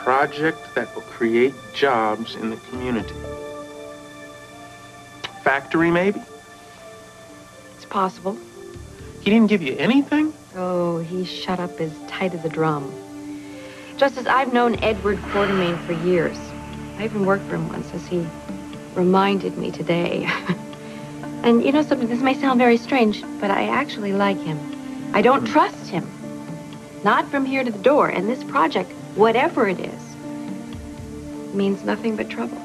project that will create jobs in the community. Factory, maybe? It's possible. He didn't give you anything? Oh, he's shut up as tight as a drum. Justice, I've known Edward Quartermain for years. I even worked for him once, as he reminded me today. And you know something, this may sound very strange, but I actually like him. I don't trust him. Not from here to the door. And this project, whatever it is, means nothing but trouble.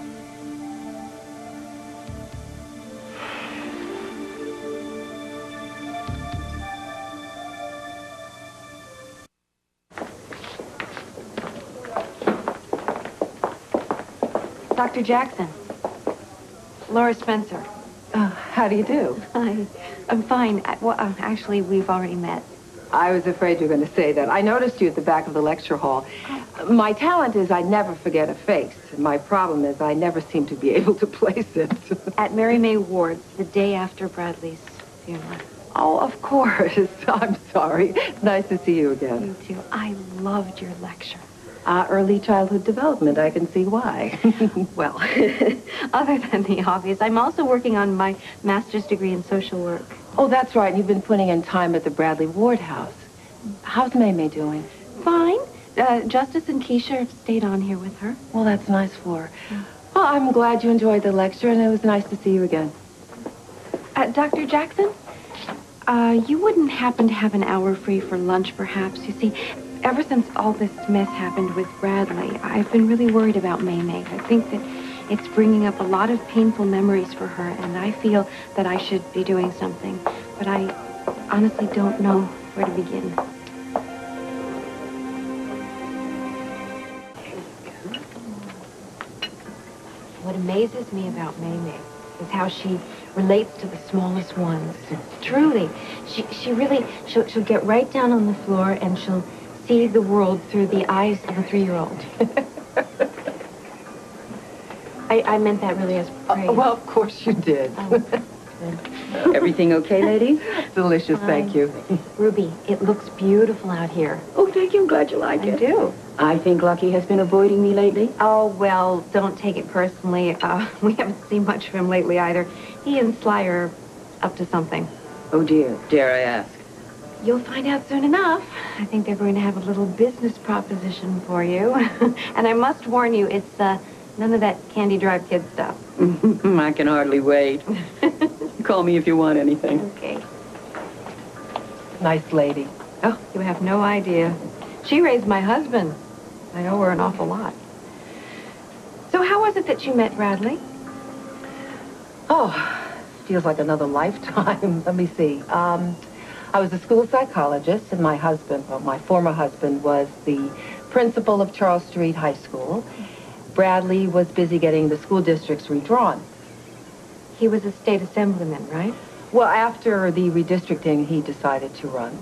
Dr. Jackson. Laura Spencer. How do you do? Hi. I'm fine. Actually, we've already met. I was afraid you were going to say that. I noticed you at the back of the lecture hall. My talent is I never forget a face. My problem is I never seem to be able to place it. At Mary Mae Ward's, the day after Bradley's funeral. Oh, of course. I'm sorry. Nice to see you again. You too. I loved your lecture. Early childhood development. I can see why. Well, other than the obvious, I'm also working on my master's degree in social work. Oh, that's right. You've been putting in time at the Bradley Ward house. How's May Mae doing? Fine. Justice and Keisha have stayed on here with her. Well, that's nice for her. Well, I'm glad you enjoyed the lecture, and it was nice to see you again. Dr. Jackson, you wouldn't happen to have an hour free for lunch, perhaps? You see, ever since all this mess happened with Bradley, I've been really worried about May Mae. I think that it's bringing up a lot of painful memories for her, and I feel that I should be doing something. But I honestly don't know where to begin. What amazes me about May Mae is how she relates to the smallest ones. Truly, she'll get right down on the floor and she'll see the world through the eyes of a 3-year-old. I meant that really as praise. Well, of course you did. Oh, Everything okay, lady? Delicious, thank you. Ruby, it looks beautiful out here. Oh, thank you. I'm glad you like it. I do. I think Lucky has been avoiding me lately. Oh, well, don't take it personally. We haven't seen much of him lately either. He and Sly are up to something. Oh, dear. Dare I ask? You'll find out soon enough. I think they're going to have a little business proposition for you. And I must warn you, it's none of that Candy Drive kid stuff. I can hardly wait. Call me if you want anything. Okay. Nice lady. Oh, you have no idea. She raised my husband. I owe her an awful lot. So how was it that you met Bradley? Oh, feels like another lifetime. Let me see. I was a school psychologist, and my husband, well, my former husband, was the principal of Charles Street High School. Bradley was busy getting the school districts redrawn. He was a state assemblyman, right? Well, after the redistricting, he decided to run.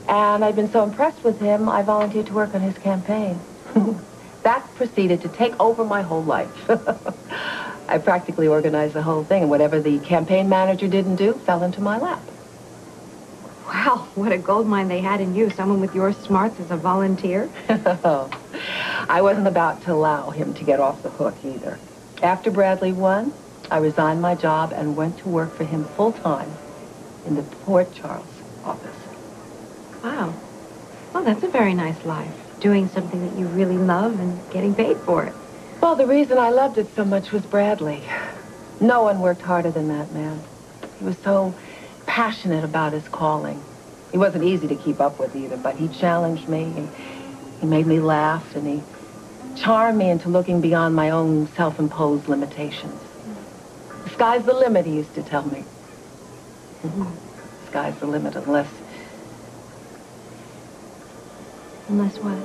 And I've been so impressed with him, I volunteered to work on his campaign. That proceeded to take over my whole life. I practically organized the whole thing, and whatever the campaign manager didn't do fell into my lap. Wow, what a gold mine they had in you, someone with your smarts as a volunteer. I wasn't about to allow him to get off the hook either. After Bradley won, I resigned my job and went to work for him full-time in the Port Charles office. Wow. Well, that's a very nice life, doing something that you really love and getting paid for it. Well, the reason I loved it so much was Bradley. No one worked harder than that man. He was so passionate about his calling. He wasn't easy to keep up with either, but he challenged me. He made me laugh, and he charmed me into looking beyond my own self-imposed limitations. The sky's the limit, he used to tell me. The sky's the limit unless... Unless what?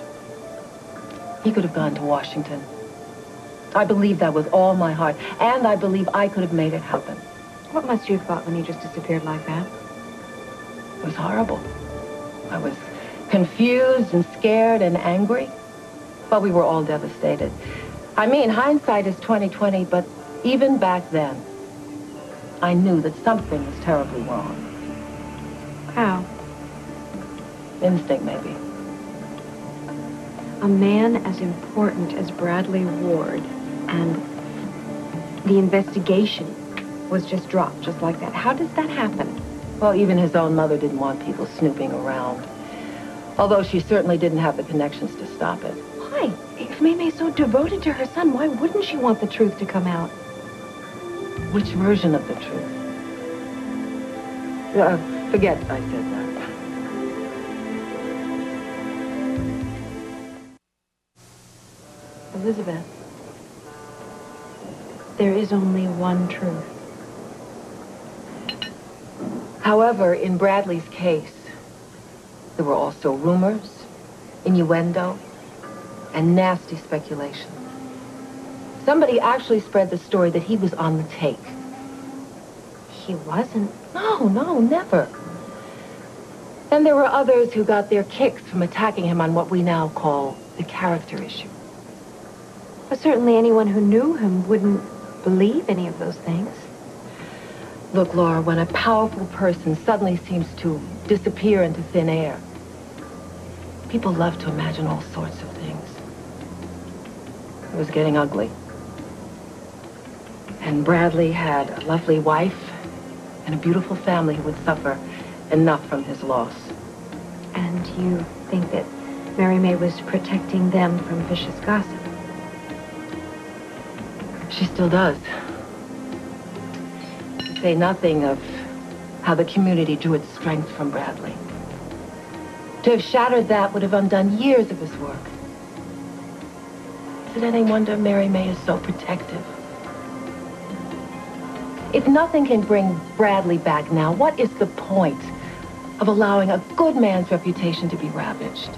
He could have gone to Washington. I believe that with all my heart, and I believe I could have made it happen. What must you have thought when he just disappeared like that? It was horrible. I was confused and scared and angry. Well, we were all devastated. I mean, hindsight is 20/20, but even back then, I knew that something was terribly wrong. How? Instinct, maybe. A man as important as Bradley Ward, and the investigation was just dropped just like that. How does that happen? Well, even his own mother didn't want people snooping around. Although she certainly didn't have the connections to stop it. Why? If Mary Mae's so devoted to her son, why wouldn't she want the truth to come out? Which version of the truth? Forget I said that. Elizabeth, there is only one truth. However, in Bradley's case, there were also rumors, innuendo, and nasty speculation. Somebody actually spread the story that he was on the take. He wasn't. No, never. Then there were others who got their kicks from attacking him on what we now call the character issue. But certainly anyone who knew him wouldn't believe any of those things. Look, Laura, when a powerful person suddenly seems to disappear into thin air, people love to imagine all sorts of things. It was getting ugly. And Bradley had a lovely wife and a beautiful family who would suffer enough from his loss. And you think that Mary Mae was protecting them from vicious gossip? She still does. To say nothing of how the community drew its strength from Bradley. To have shattered that would have undone years of his work. Is it any wonder Mary Mae is so protective? If nothing can bring Bradley back now, what is the point of allowing a good man's reputation to be ravaged?